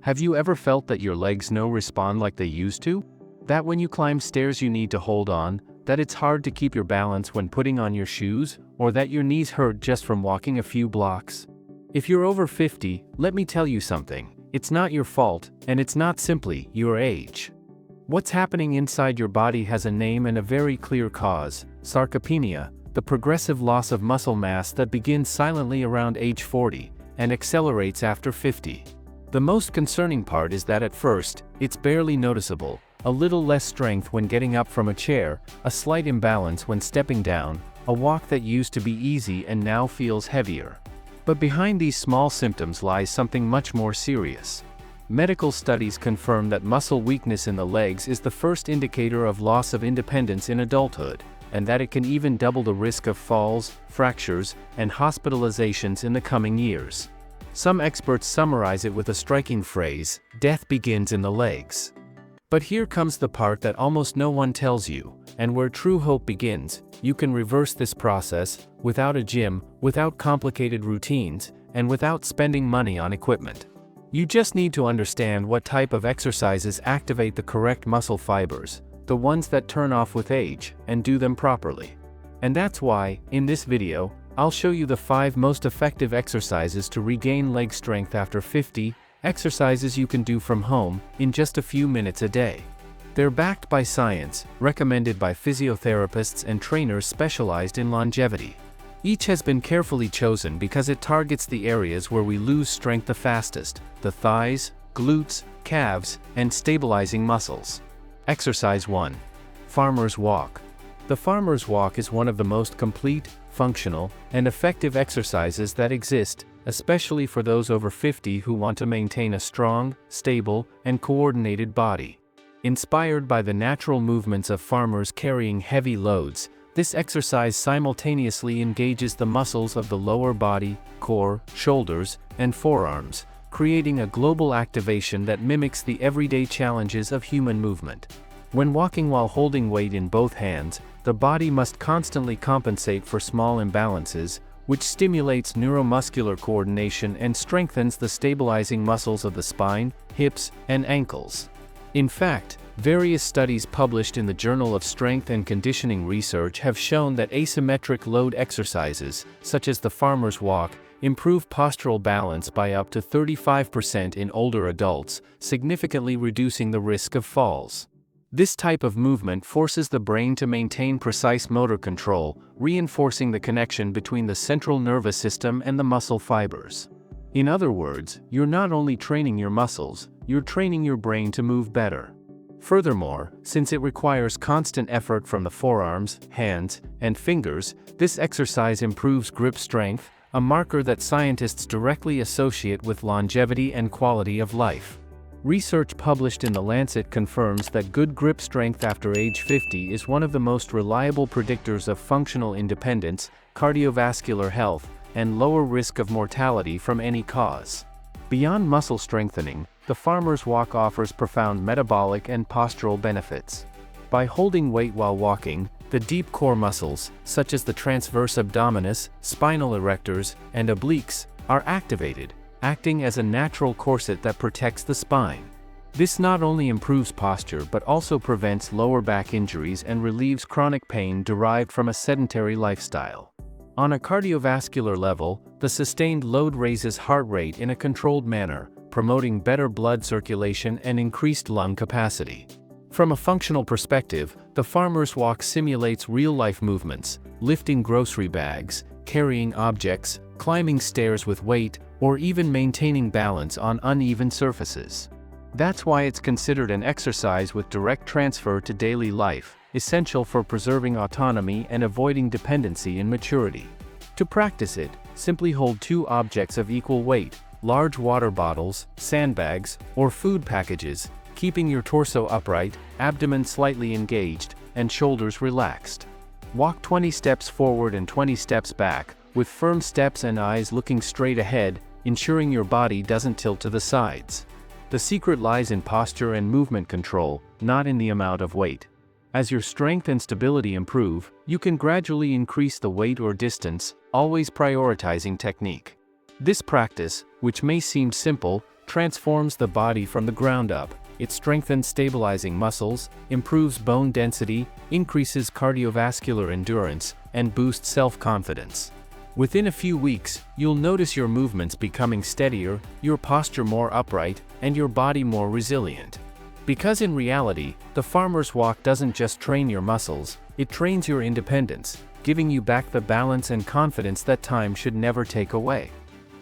Have you ever felt that your legs no respond like they used to? That when you climb stairs you need to hold on, that it's hard to keep your balance when putting on your shoes, or that your knees hurt just from walking a few blocks? If you're over 50, let me tell you something. It's not your fault, and it's not simply your age. What's happening inside your body has a name and a very clear cause: sarcopenia, the progressive loss of muscle mass that begins silently around age 40 and accelerates after 50. The most concerning part is that at first, it's barely noticeable: a little less strength when getting up from a chair, a slight imbalance when stepping down, a walk that used to be easy and now feels heavier. But behind these small symptoms lies something much more serious. Medical studies confirm that muscle weakness in the legs is the first indicator of loss of independence in adulthood, and that it can even double the risk of falls, fractures, and hospitalizations in the coming years. Some experts summarize it with a striking phrase: death begins in the legs. But here comes the part that almost no one tells you, and where true hope begins. You can reverse this process, without a gym, without complicated routines, and without spending money on equipment. You just need to understand what type of exercises activate the correct muscle fibers, the ones that turn off with age, and do them properly. And that's why, in this video, I'll show you the 5 most effective exercises to regain leg strength after 50, exercises you can do from home, in just a few minutes a day. They're backed by science, recommended by physiotherapists and trainers specialized in longevity. Each has been carefully chosen because it targets the areas where we lose strength the fastest: the thighs, glutes, calves, and stabilizing muscles. Exercise 1. Farmer's Walk. The farmer's walk is one of the most complete, functional, and effective exercises that exist, especially for those over 50 who want to maintain a strong, stable, and coordinated body. Inspired by the natural movements of farmers carrying heavy loads, this exercise simultaneously engages the muscles of the lower body, core, shoulders, and forearms, creating a global activation that mimics the everyday challenges of human movement. When walking while holding weight in both hands, the body must constantly compensate for small imbalances, which stimulates neuromuscular coordination and strengthens the stabilizing muscles of the spine, hips, and ankles. In fact, various studies published in the Journal of Strength and Conditioning Research have shown that asymmetric load exercises, such as the farmer's walk, improve postural balance by up to 35% in older adults, significantly reducing the risk of falls. This type of movement forces the brain to maintain precise motor control, reinforcing the connection between the central nervous system and the muscle fibers. In other words, you're not only training your muscles, you're training your brain to move better. Furthermore, since it requires constant effort from the forearms, hands, and fingers, this exercise improves grip strength, a marker that scientists directly associate with longevity and quality of life. Research published in The Lancet confirms that good grip strength after age 50 is one of the most reliable predictors of functional independence, cardiovascular health, and lower risk of mortality from any cause. Beyond muscle strengthening, the farmer's walk offers profound metabolic and postural benefits. By holding weight while walking, the deep core muscles, such as the transverse abdominis, spinal erectors, and obliques, are activated, acting as a natural corset that protects the spine. This not only improves posture but also prevents lower back injuries and relieves chronic pain derived from a sedentary lifestyle. On a cardiovascular level, the sustained load raises heart rate in a controlled manner, promoting better blood circulation and increased lung capacity. From a functional perspective, the farmer's walk simulates real-life movements: lifting grocery bags, carrying objects, climbing stairs with weight, or even maintaining balance on uneven surfaces. That's why it's considered an exercise with direct transfer to daily life, essential for preserving autonomy and avoiding dependency in maturity. To practice it, simply hold 2 objects of equal weight, large water bottles, sandbags, or food packages, keeping your torso upright, abdomen slightly engaged, and shoulders relaxed. Walk 20 steps forward and 20 steps back, with firm steps and eyes looking straight ahead, ensuring your body doesn't tilt to the sides. The secret lies in posture and movement control, not in the amount of weight. As your strength and stability improve, you can gradually increase the weight or distance, always prioritizing technique. This practice, which may seem simple, transforms the body from the ground up. It strengthens stabilizing muscles, improves bone density, increases cardiovascular endurance, and boosts self-confidence. Within a few weeks, you'll notice your movements becoming steadier, your posture more upright, and your body more resilient. Because in reality, the farmer's walk doesn't just train your muscles, it trains your independence, giving you back the balance and confidence that time should never take away.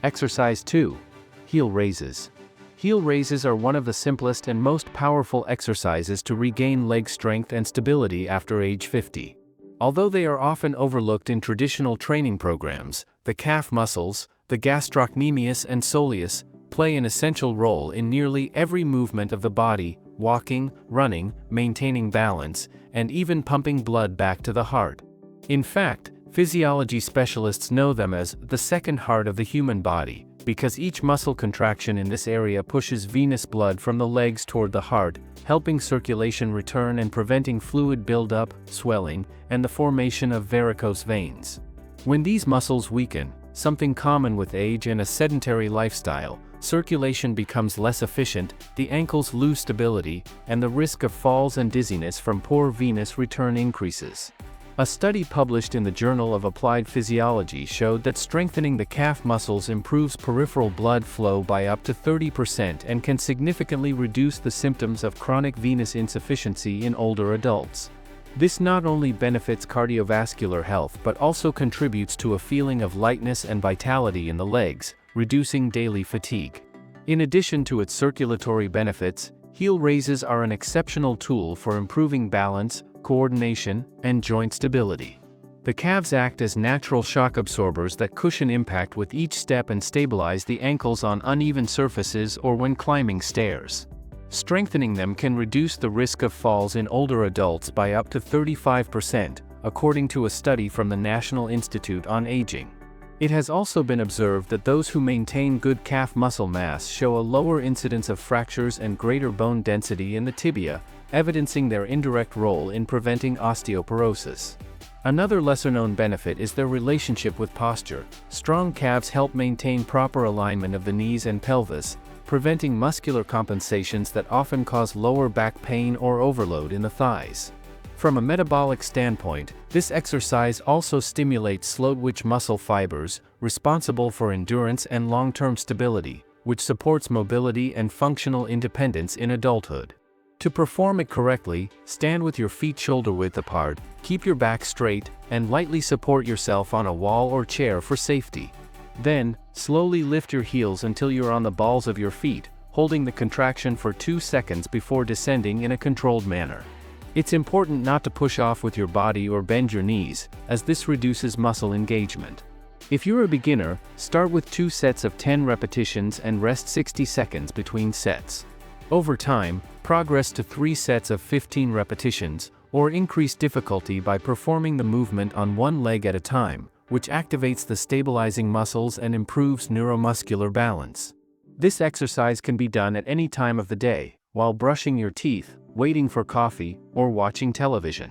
Exercise 2. Heel raises. Heel raises are one of the simplest and most powerful exercises to regain leg strength and stability after age 50. Although they are often overlooked in traditional training programs, the calf muscles, the gastrocnemius and soleus, play an essential role in nearly every movement of the body: walking, running, maintaining balance, and even pumping blood back to the heart. In fact, physiology specialists know them as the second heart of the human body, because each muscle contraction in this area pushes venous blood from the legs toward the heart, helping circulation return and preventing fluid buildup, swelling, and the formation of varicose veins. When these muscles weaken, something common with age and a sedentary lifestyle, circulation becomes less efficient, the ankles lose stability, and the risk of falls and dizziness from poor venous return increases. A study published in the Journal of Applied Physiology showed that strengthening the calf muscles improves peripheral blood flow by up to 30% and can significantly reduce the symptoms of chronic venous insufficiency in older adults. This not only benefits cardiovascular health but also contributes to a feeling of lightness and vitality in the legs, reducing daily fatigue. In addition to its circulatory benefits, heel raises are an exceptional tool for improving balance, coordination, and joint stability. The calves act as natural shock absorbers that cushion impact with each step and stabilize the ankles on uneven surfaces or when climbing stairs. Strengthening them can reduce the risk of falls in older adults by up to 35%, according to a study from the National Institute on Aging. It has also been observed that those who maintain good calf muscle mass show a lower incidence of fractures and greater bone density in the tibia, evidencing their indirect role in preventing osteoporosis. Another lesser-known benefit is their relationship with posture. Strong calves help maintain proper alignment of the knees and pelvis, preventing muscular compensations that often cause lower back pain or overload in the thighs. From a metabolic standpoint, this exercise also stimulates slow-twitch muscle fibers, responsible for endurance and long-term stability, which supports mobility and functional independence in adulthood. To perform it correctly, stand with your feet shoulder-width apart, keep your back straight, and lightly support yourself on a wall or chair for safety. Then, slowly lift your heels until you're on the balls of your feet, holding the contraction for 2 seconds before descending in a controlled manner. It's important not to push off with your body or bend your knees, as this reduces muscle engagement. If you're a beginner, start with 2 sets of 10 repetitions and rest 60 seconds between sets. Over time, progress to 3 sets of 15 repetitions, or increase difficulty by performing the movement on one leg at a time, which activates the stabilizing muscles and improves neuromuscular balance. This exercise can be done at any time of the day, while brushing your teeth, waiting for coffee, or watching television.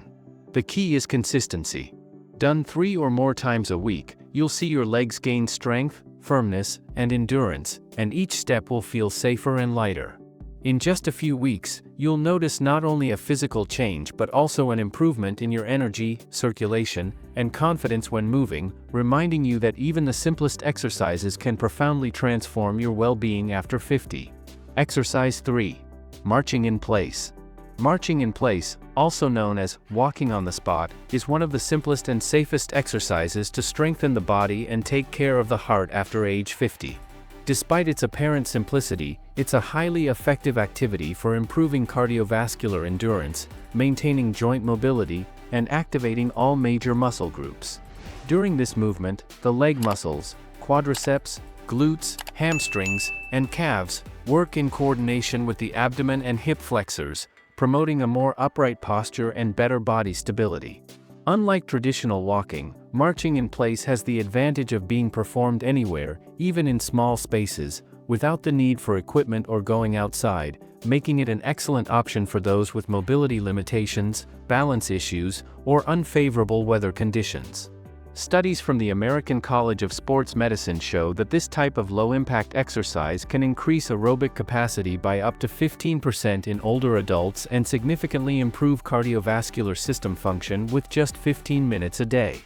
The key is consistency. Done 3 or more times a week, you'll see your legs gain strength, firmness, and endurance, and each step will feel safer and lighter. In just a few weeks, you'll notice not only a physical change but also an improvement in your energy, circulation, and confidence when moving, reminding you that even the simplest exercises can profoundly transform your well-being after 50. Exercise 3. Marching in place. Marching in place, also known as walking on the spot, is one of the simplest and safest exercises to strengthen the body and take care of the heart after age 50. Despite its apparent simplicity, it's a highly effective activity for improving cardiovascular endurance, maintaining joint mobility, and activating all major muscle groups. During this movement, the leg muscles, quadriceps, glutes, hamstrings, and calves work in coordination with the abdomen and hip flexors, promoting a more upright posture and better body stability. Unlike traditional walking, marching in place has the advantage of being performed anywhere, even in small spaces, without the need for equipment or going outside, making it an excellent option for those with mobility limitations, balance issues, or unfavorable weather conditions. Studies from the American College of Sports Medicine show that this type of low-impact exercise can increase aerobic capacity by up to 15% in older adults and significantly improve cardiovascular system function with just 15 minutes a day.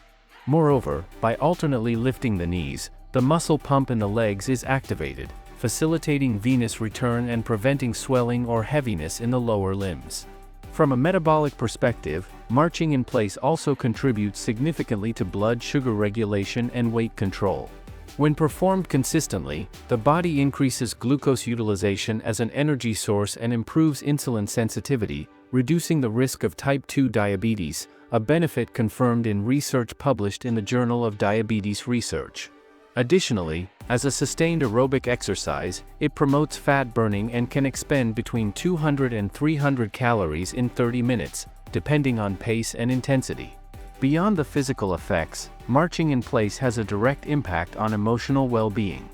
Moreover, by alternately lifting the knees, the muscle pump in the legs is activated, facilitating venous return and preventing swelling or heaviness in the lower limbs. From a metabolic perspective, marching in place also contributes significantly to blood sugar regulation and weight control. When performed consistently, the body increases glucose utilization as an energy source and improves insulin sensitivity, reducing the risk of type 2 diabetes, a benefit confirmed in research published in the Journal of Diabetes Research. Additionally, as a sustained aerobic exercise, it promotes fat burning and can expend between 200 and 300 calories in 30 minutes, depending on pace and intensity. Beyond the physical effects, marching in place has a direct impact on emotional well-being.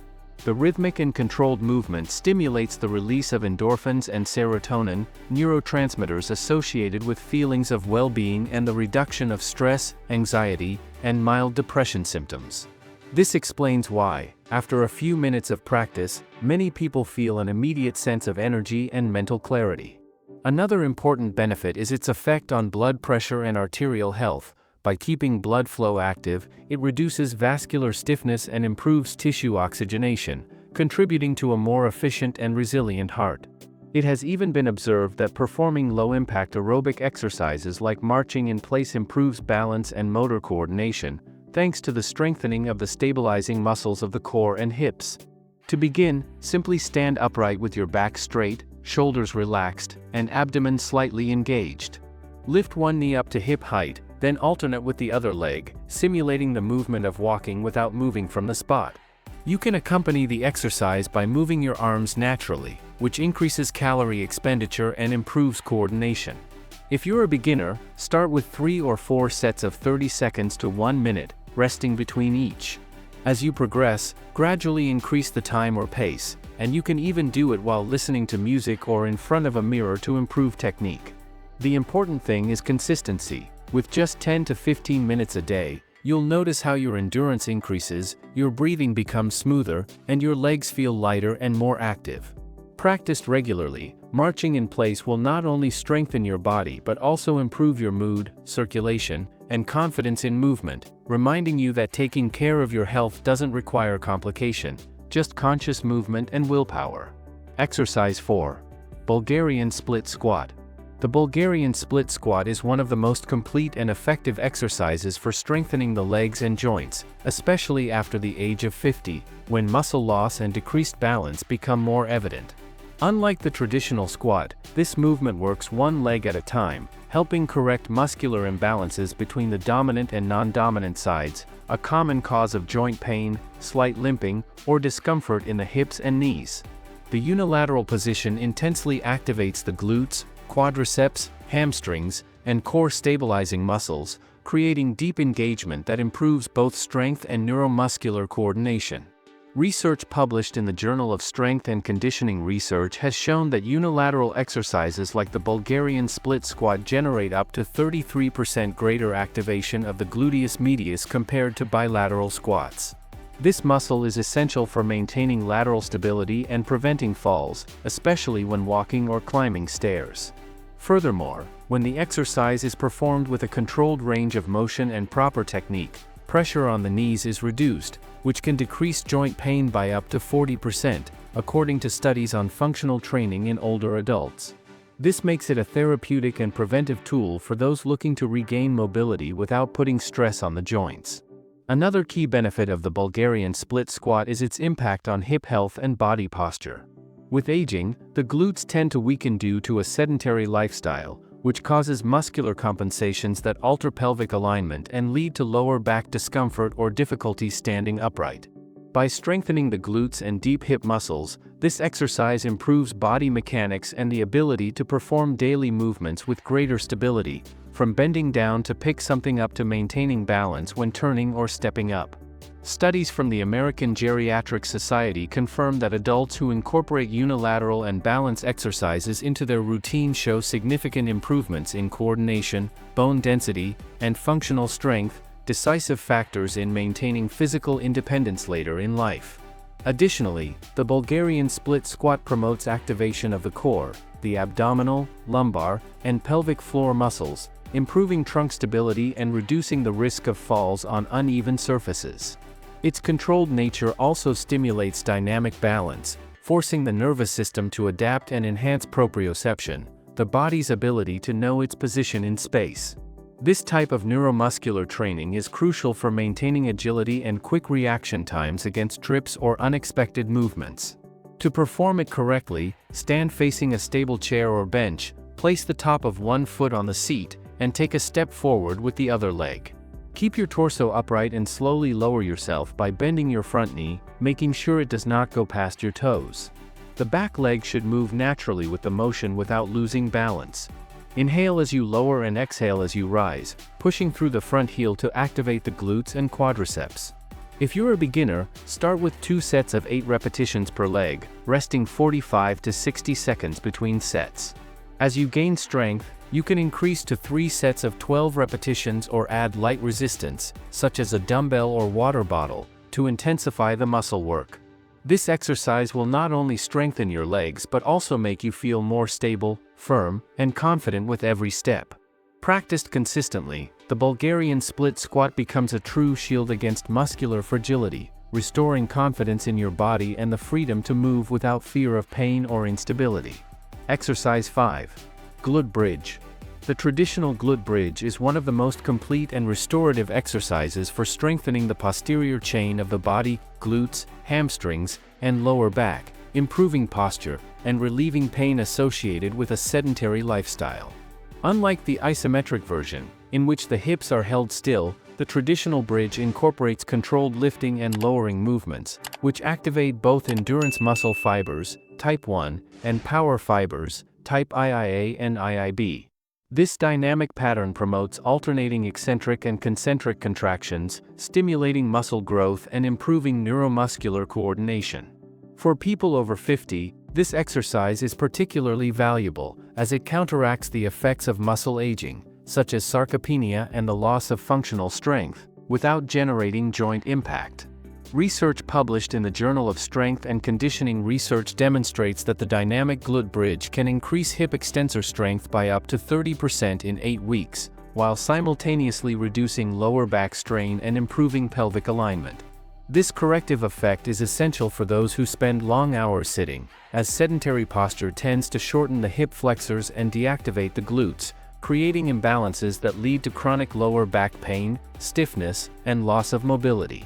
The rhythmic and controlled movement stimulates the release of endorphins and serotonin, neurotransmitters associated with feelings of well-being and the reduction of stress, anxiety, and mild depression symptoms. This explains why, after a few minutes of practice, many people feel an immediate sense of energy and mental clarity. Another important benefit is its effect on blood pressure and arterial health. By keeping blood flow active, it reduces vascular stiffness and improves tissue oxygenation, contributing to a more efficient and resilient heart. It has even been observed that performing low-impact aerobic exercises like marching in place improves balance and motor coordination, thanks to the strengthening of the stabilizing muscles of the core and hips. To begin, simply stand upright with your back straight, shoulders relaxed, and abdomen slightly engaged. Lift one knee up to hip height, then alternate with the other leg, simulating the movement of walking without moving from the spot. You can accompany the exercise by moving your arms naturally, which increases calorie expenditure and improves coordination. If you're a beginner, start with 3 or 4 sets of 30 seconds to 1 minute, resting between each. As you progress, gradually increase the time or pace, and you can even do it while listening to music or in front of a mirror to improve technique. The important thing is consistency. With just 10 to 15 minutes a day, you'll notice how your endurance increases, your breathing becomes smoother, and your legs feel lighter and more active. Practiced regularly, marching in place will not only strengthen your body but also improve your mood, circulation, and confidence in movement, reminding you that taking care of your health doesn't require complication, just conscious movement and willpower. Exercise 4. Bulgarian Split Squat. The Bulgarian split squat is one of the most complete and effective exercises for strengthening the legs and joints, especially after the age of 50, when muscle loss and decreased balance become more evident. Unlike the traditional squat, this movement works one leg at a time, helping correct muscular imbalances between the dominant and non-dominant sides, a common cause of joint pain, slight limping, or discomfort in the hips and knees. The unilateral position intensely activates the glutes, quadriceps, hamstrings, and core stabilizing muscles, creating deep engagement that improves both strength and neuromuscular coordination. Research published in the Journal of Strength and Conditioning Research has shown that unilateral exercises like the Bulgarian split squat generate up to 33% greater activation of the gluteus medius compared to bilateral squats. This muscle is essential for maintaining lateral stability and preventing falls, especially when walking or climbing stairs. Furthermore, when the exercise is performed with a controlled range of motion and proper technique, pressure on the knees is reduced, which can decrease joint pain by up to 40%, according to studies on functional training in older adults. This makes it a therapeutic and preventive tool for those looking to regain mobility without putting stress on the joints. Another key benefit of the Bulgarian split squat is its impact on hip health and body posture. With aging, the glutes tend to weaken due to a sedentary lifestyle, which causes muscular compensations that alter pelvic alignment and lead to lower back discomfort or difficulty standing upright. By strengthening the glutes and deep hip muscles, this exercise improves body mechanics and the ability to perform daily movements with greater stability, from bending down to pick something up to maintaining balance when turning or stepping up. Studies from the American Geriatric Society confirm that adults who incorporate unilateral and balance exercises into their routine show significant improvements in coordination, bone density, and functional strength, decisive factors in maintaining physical independence later in life. Additionally, the Bulgarian split squat promotes activation of the core, the abdominal, lumbar, and pelvic floor muscles, improving trunk stability and reducing the risk of falls on uneven surfaces. Its controlled nature also stimulates dynamic balance, forcing the nervous system to adapt and enhance proprioception, the body's ability to know its position in space. This type of neuromuscular training is crucial for maintaining agility and quick reaction times against trips or unexpected movements. To perform it correctly, stand facing a stable chair or bench, place the top of one foot on the seat, and take a step forward with the other leg. Keep your torso upright and slowly lower yourself by bending your front knee, making sure it does not go past your toes. The back leg should move naturally with the motion without losing balance. Inhale as you lower and exhale as you rise, pushing through the front heel to activate the glutes and quadriceps. If you're a beginner, start with 2 sets of 8 repetitions per leg, resting 45 to 60 seconds between sets. As you gain strength, you can increase to 3 sets of 12 repetitions or add light resistance, such as a dumbbell or water bottle, to intensify the muscle work. This exercise will not only strengthen your legs but also make you feel more stable, firm, and confident with every step. Practiced consistently, the Bulgarian split squat becomes a true shield against muscular fragility, restoring confidence in your body and the freedom to move without fear of pain or instability. Exercise 5. Glute bridge. The traditional glute bridge is one of the most complete and restorative exercises for strengthening the posterior chain of the body, glutes, hamstrings, and lower back, improving posture, and relieving pain associated with a sedentary lifestyle. Unlike the isometric version, in which the hips are held still, the traditional bridge incorporates controlled lifting and lowering movements, which activate both endurance muscle fibers, type 1, and power fibers, type IIA and IIB. This dynamic pattern promotes alternating eccentric and concentric contractions, stimulating muscle growth and improving neuromuscular coordination. For people over 50, this exercise is particularly valuable, as it counteracts the effects of muscle aging, such as sarcopenia and the loss of functional strength, without generating joint impact. Research published in the Journal of Strength and Conditioning Research demonstrates that the dynamic glute bridge can increase hip extensor strength by up to 30% in 8 weeks, while simultaneously reducing lower back strain and improving pelvic alignment. This corrective effect is essential for those who spend long hours sitting, as sedentary posture tends to shorten the hip flexors and deactivate the glutes, creating imbalances that lead to chronic lower back pain, stiffness, and loss of mobility.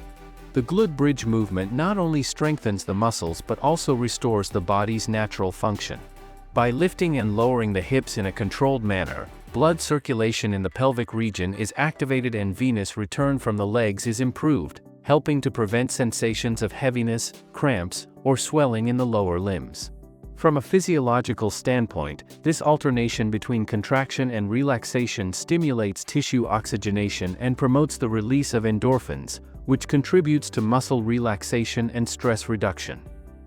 The glute bridge movement not only strengthens the muscles but also restores the body's natural function. By lifting and lowering the hips in a controlled manner, blood circulation in the pelvic region is activated and venous return from the legs is improved, helping to prevent sensations of heaviness, cramps, or swelling in the lower limbs. From a physiological standpoint, this alternation between contraction and relaxation stimulates tissue oxygenation and promotes the release of endorphins, which contributes to muscle relaxation and stress reduction.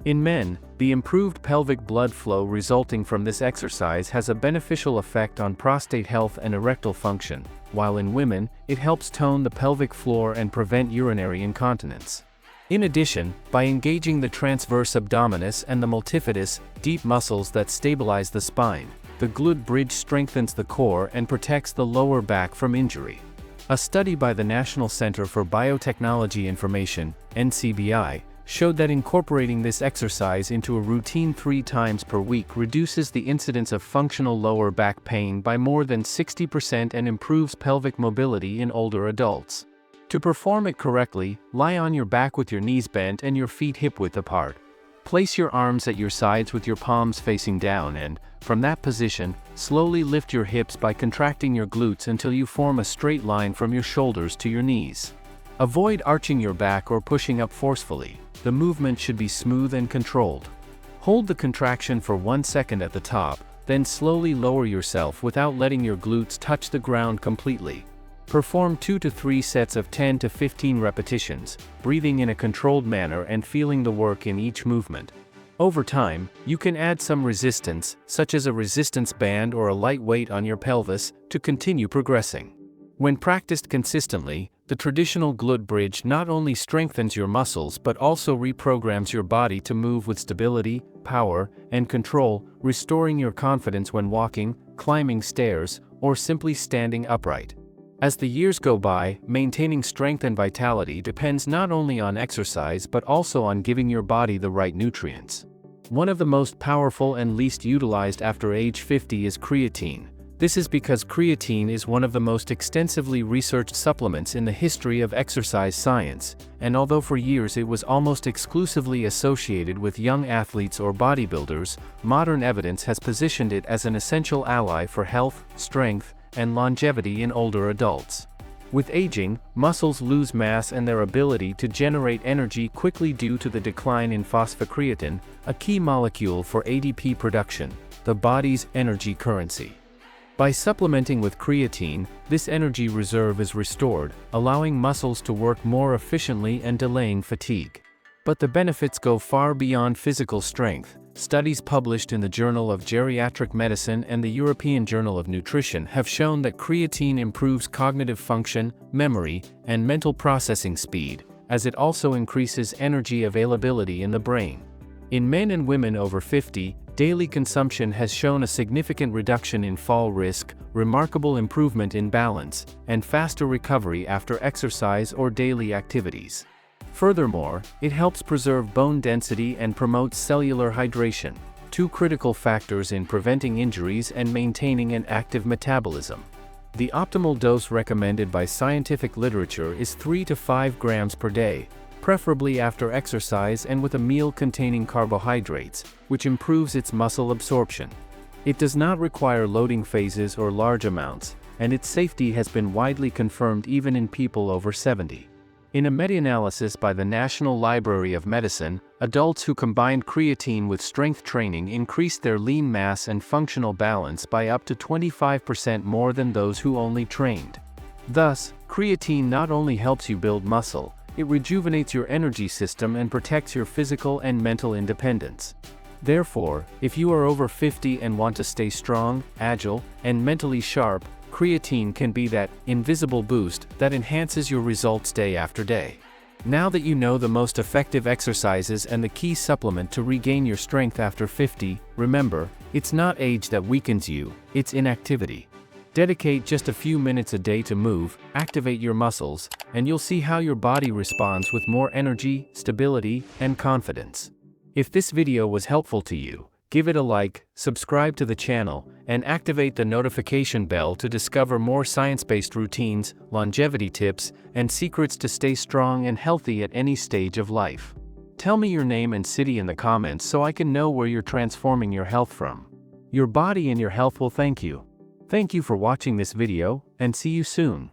In men, the improved pelvic blood flow resulting from this exercise has a beneficial effect on prostate health and erectile function, while in women, it helps tone the pelvic floor and prevent urinary incontinence. In addition, by engaging the transverse abdominis and the multifidus, deep muscles that stabilize the spine, the glute bridge strengthens the core and protects the lower back from injury. A study by the National Center for Biotechnology Information, NCBI, showed that incorporating this exercise into a routine 3 times per week reduces the incidence of functional lower back pain by more than 60% and improves pelvic mobility in older adults. To perform it correctly, lie on your back with your knees bent and your feet hip-width apart. Place your arms at your sides with your palms facing down and, from that position, slowly lift your hips by contracting your glutes until you form a straight line from your shoulders to your knees. Avoid arching your back or pushing up forcefully. The movement should be smooth and controlled. Hold the contraction for 1 second at the top, then slowly lower yourself without letting your glutes touch the ground completely. Perform 2 to 3 sets of 10 to 15 repetitions, breathing in a controlled manner and feeling the work in each movement. Over time, you can add some resistance, such as a resistance band or a light weight on your pelvis, to continue progressing. When practiced consistently, the The traditional glute bridge not only strengthens your muscles but also reprograms your body to move with stability, power, and control, restoring your confidence when walking, climbing stairs, or simply standing upright. As the years go by, maintaining strength and vitality depends not only on exercise but also on giving your body the right nutrients. One of the most powerful and least utilized after age 50 is creatine. This is because creatine is one of the most extensively researched supplements in the history of exercise science, and although for years it was almost exclusively associated with young athletes or bodybuilders, modern evidence has positioned it as an essential ally for health, strength, and longevity in older adults. With aging, muscles lose mass and their ability to generate energy quickly due to the decline in phosphocreatine, a key molecule for ATP production, the body's energy currency. By supplementing with creatine, this energy reserve is restored, allowing muscles to work more efficiently and delaying fatigue. But the benefits go far beyond physical strength. Studies published in the Journal of Geriatric Medicine and the European Journal of Nutrition have shown that creatine improves cognitive function, memory, and mental processing speed, as it also increases energy availability in the brain. In men and women over 50, daily consumption has shown a significant reduction in fall risk, remarkable improvement in balance, and faster recovery after exercise or daily activities. Furthermore, it helps preserve bone density and promotes cellular hydration, two critical factors in preventing injuries and maintaining an active metabolism. The optimal dose recommended by scientific literature is 3 to 5 grams per day, preferably after exercise and with a meal containing carbohydrates, which improves its muscle absorption. It does not require loading phases or large amounts, and its safety has been widely confirmed even in people over 70. In a meta-analysis by the National Library of Medicine, adults who combined creatine with strength training increased their lean mass and functional balance by up to 25% more than those who only trained. Thus, creatine not only helps you build muscle, it rejuvenates your energy system and protects your physical and mental independence. Therefore, if you are over 50 and want to stay strong, agile, and mentally sharp, creatine can be that invisible boost that enhances your results day after day. Now that you know the most effective exercises and the key supplement to regain your strength after 50, remember, it's not age that weakens you, it's inactivity. Dedicate just a few minutes a day to move, activate your muscles, and you'll see how your body responds with more energy, stability, and confidence. If this video was helpful to you, give it a like, subscribe to the channel, and activate the notification bell to discover more science-based routines, longevity tips, and secrets to stay strong and healthy at any stage of life. Tell me your name and city in the comments so I can know where you're transforming your health from. Your body and your health will thank you. Thank you for watching this video, and see you soon.